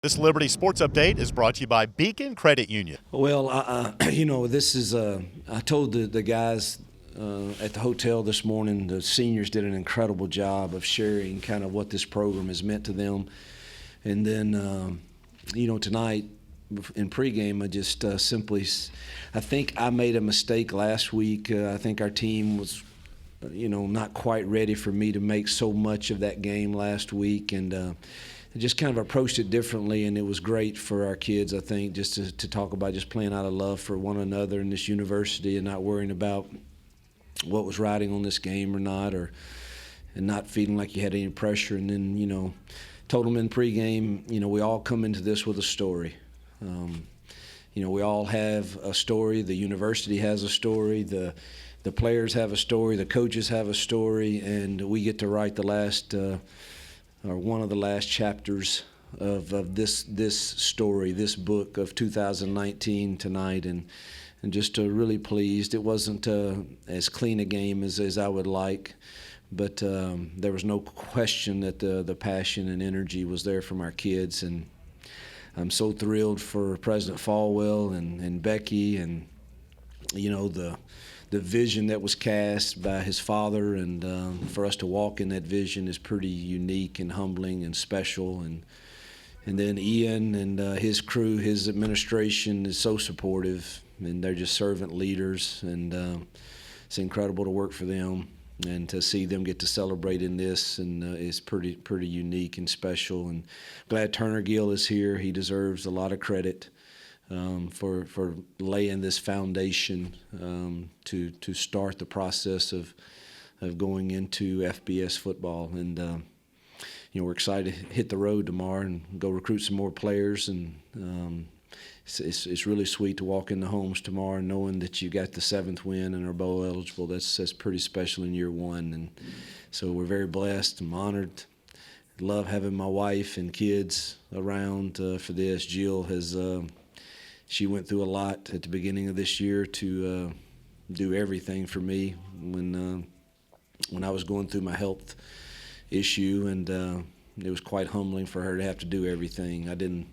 This Liberty Sports Update is brought to you by Beacon Credit Union. Well, this is, I told the guys at the hotel this morning, the seniors did an incredible job of sharing kind of what this program has meant to them. And then, tonight in pregame, I just I think I made a mistake last week. I think our team was, not quite ready for me to make so much of that game last week. And, just kind of approached it differently, and it was great for our kids, I think, just to talk about just playing out of love for one another in this university and not worrying about what was riding on this game or not, and not feeling like you had any pressure. And then, told them in pregame, we all come into this with a story. We all have a story. The university has a story. The players have a story. The coaches have a story, and we get to write the last or one of the last chapters of this story, this book of 2019 tonight, and just really pleased. It wasn't as clean a game as I would like, but there was no question that the passion and energy was there from our kids, and I'm so thrilled for President Falwell and Becky, and the vision that was cast by his father, and for us to walk in that vision is pretty unique and humbling and special. And then Ian and his crew, his administration is so supportive, and they're just servant leaders, and it's incredible to work for them and to see them get to celebrate in this, and is pretty unique and special. And glad Turner Gill is here. He deserves a lot of credit for laying this foundation to start the process of going into FBS football. And we're excited to hit the road tomorrow and go recruit some more players. And it's really sweet to walk in the homes tomorrow knowing that you got the 7th win and are bowl eligible. That's pretty special in year one. And so we're very blessed. I'm honored. Love having my wife and kids around for this. Jill has she went through a lot at the beginning of this year to do everything for me when I was going through my health issue, and it was quite humbling for her to have to do everything. I didn't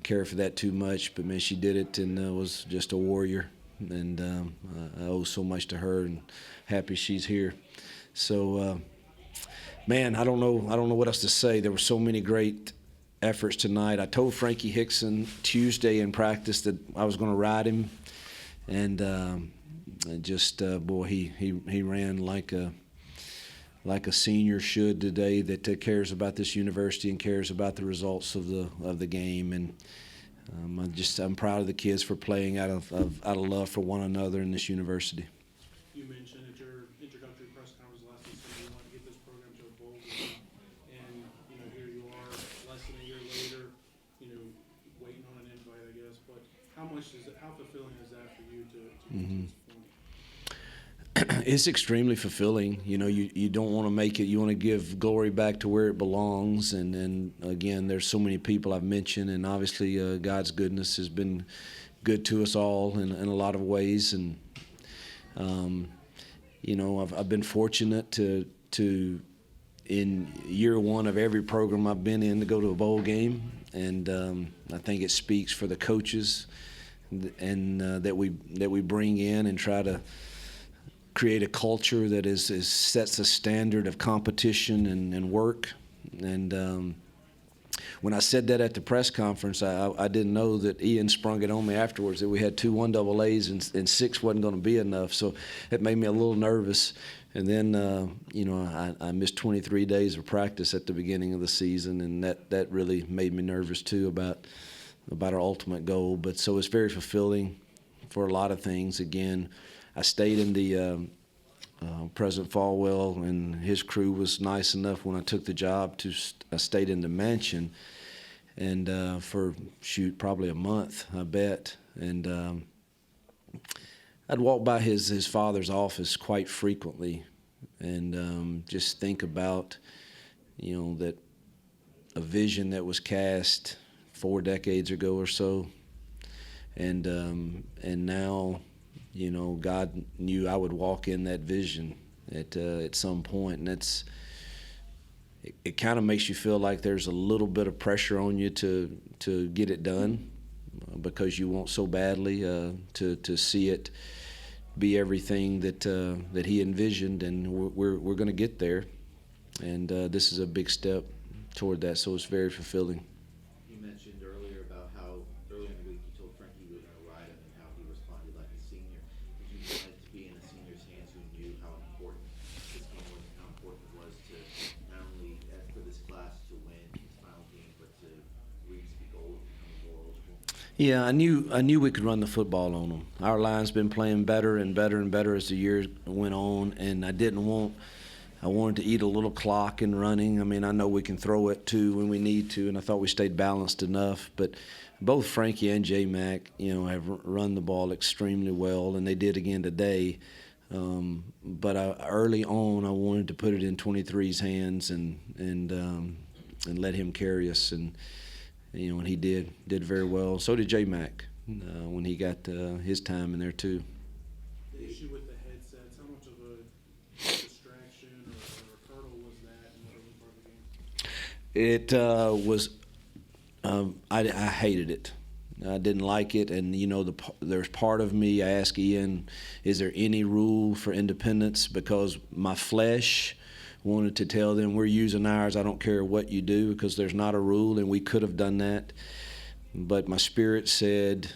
care for that too much, but man, she did it and was just a warrior, and I owe so much to her, and happy she's here. So, man, I don't know what else to say. There were so many great efforts tonight. I told Frankie Hickson Tuesday in practice that I was going to ride him, and boy, he ran like a senior should today, that cares about this university and cares about the results of the game. And I'm proud of the kids for playing out of love for one another in this university. You mentioned at your introductory press conference last December you want to get this program to a bowl game, and here you are, less than a year later, waiting on an invite, I guess. But how fulfilling is that for you to get to this point? It's extremely fulfilling. You don't want to make it. You want to give glory back to where it belongs. And again, there's so many people I've mentioned, and obviously God's goodness has been good to us all in a lot of ways. And I've been fortunate to in year one of every program I've been in to go to a bowl game, and I think it speaks for the coaches and that we bring in and try to create a culture that sets a standard of competition and work. And when I said that at the press conference, I didn't know that Ian sprung it on me afterwards that we had 2 1AAs and 6 wasn't going to be enough. So it made me a little nervous. And then, I missed 23 days of practice at the beginning of the season, and that really made me nervous too about our ultimate goal. But so it's very fulfilling for a lot of things. Again, I stayed in the President Falwell and his crew was nice enough when I took the job I stayed in the mansion, and for probably a month, I bet. And I'd walk by his father's office quite frequently, and just think about that a vision that was cast 4 decades ago or so, and now God knew I would walk in that vision at some point, and it kind of makes you feel like there's a little bit of pressure on you to get it done because you want so badly to see it be everything that he envisioned, and we're going to get there, and this is a big step toward that, so it's very fulfilling. You mentioned earlier about how earlier in the week you told Frankie you were going to ride him and how he responded like a senior. Did you want it to be in the seniors' hands who knew how important this game was and how important it was to not only for this class to win its final game, but to reach the goal of becoming bowl eligible? Yeah, I knew we could run the football on them. Our line's been playing better and better and better as the years went on, and I wanted to eat a little clock in running. I mean, I know we can throw it too when we need to, and I thought we stayed balanced enough. But both Frankie and J-Mac, have run the ball extremely well, and they did again today. But early on, I wanted to put it in 23's hands and let him carry us, and he did very well. So did J-Mac when he got his time in there too. The issue with the headsets, how much of a distraction or hurdle was that in the early part of the game? It was. I hated it. I didn't like it, and there's part of me. I asked Ian, "Is there any rule for independence?" Because my flesh wanted to tell them we're using ours. I don't care what you do, because there's not a rule, and we could have done that. But my spirit said,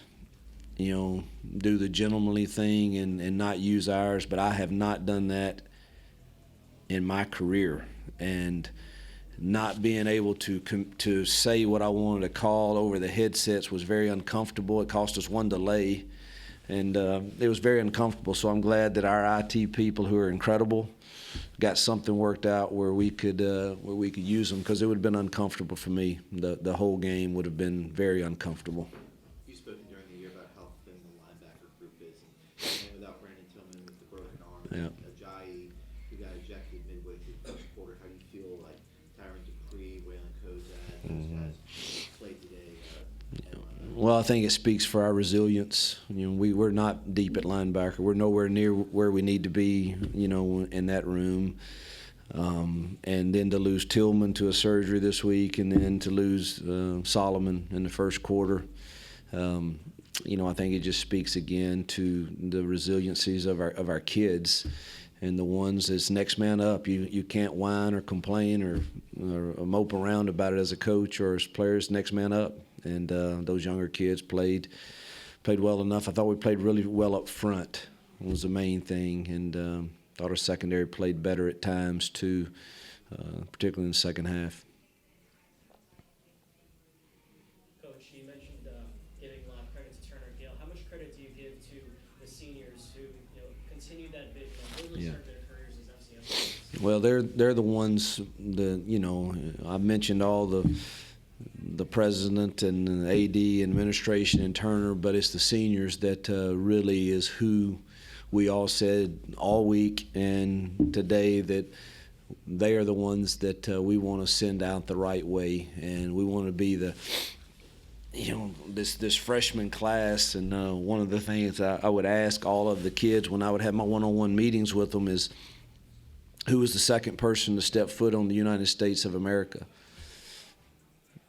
do the gentlemanly thing and not use ours. But I have not done that in my career, and not being able to say what I wanted to call over the headsets was very uncomfortable. It cost us one delay, and it was very uncomfortable. So I'm glad that our IT people, who are incredible, got something worked out where we could use them, because it would have been uncomfortable for me. The whole game would have been very uncomfortable. You've spoken during the year about how thin the linebacker group is, and without Brandon Tillman with the broken arm, Yeah. Ajayi, who got ejected midway through the first quarter, how do you feel like Tyron Dupree, Waylon Kozad, those guys played today? Well, I think it speaks for our resilience. We're not deep at linebacker. We're nowhere near where we need to be, in that room. And then to lose Tillman to a surgery this week, and then to lose Solomon in the first quarter, I think it just speaks again to the resiliencies of our kids, and the ones that's next man up. You can't whine or complain or mope around about it as a coach or as players. Next man up. And those younger kids played well enough. I thought we played really well up front was the main thing, and thought our secondary played better at times too, particularly in the second half. Coach, you mentioned giving a lot of credit to Turner and Gale. How much credit do you give to the seniors who continue that vision and really start their careers as FCS? Well, they're the ones that I mentioned all the president and the AD administration and Turner, but it's the seniors that really is who we all said all week and today that they are the ones that we want to send out the right way, and we want to be the this freshman class. And one of the things I would ask all of the kids when I would have my one-on-one meetings with them is, who was the second person to step foot on the United States of America?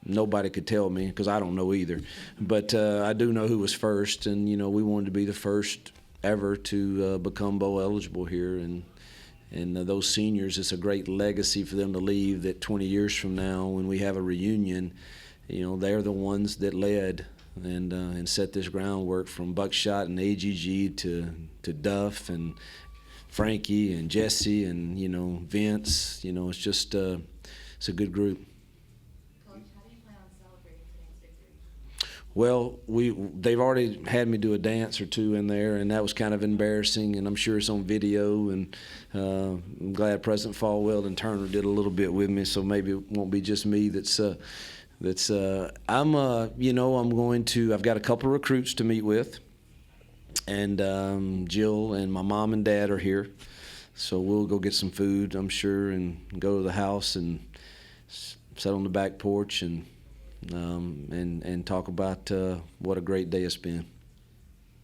Nobody could tell me, because I don't know either. But I do know who was first, and we wanted to be the first ever to become bowl eligible here. And those seniors, it's a great legacy for them to leave, that 20 years from now when we have a reunion, they're the ones that led and set this groundwork, from Buckshot and AGG to Duff and Frankie and Jesse and Vince. It's just it's a good group. Well, they've already had me do a dance or two in there, and that was kind of embarrassing, and I'm sure it's on video, and I'm glad President Falwell and Turner did a little bit with me, so maybe it won't be just me I'm going to, I've got a couple of recruits to meet with, and Jill and my mom and dad are here, so we'll go get some food, I'm sure, and go to the house and sit on the back porch and talk about what a great day it's been.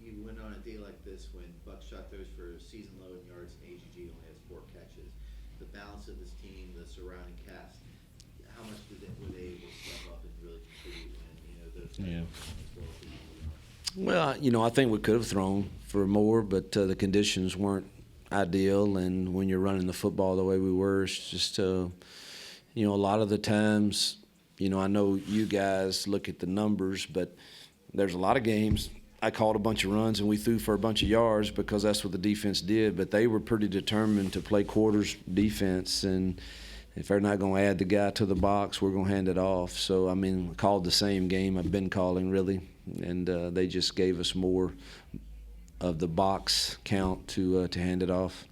You win on a day like this when Buckshot throws for season low in yards and AGG only has 4 catches. The balance of this team, the surrounding cast, Yeah. Well, I think we could have thrown for more, but the conditions weren't ideal. And when you're running the football the way we were, it's just, a lot of the times, I know you guys look at the numbers, but there's a lot of games I called a bunch of runs and we threw for a bunch of yards because that's what the defense did. But they were pretty determined to play quarters defense, and if they're not going to add the guy to the box, we're going to hand it off. So, I called the same game I've been calling, really, and they just gave us more of the box count to hand it off.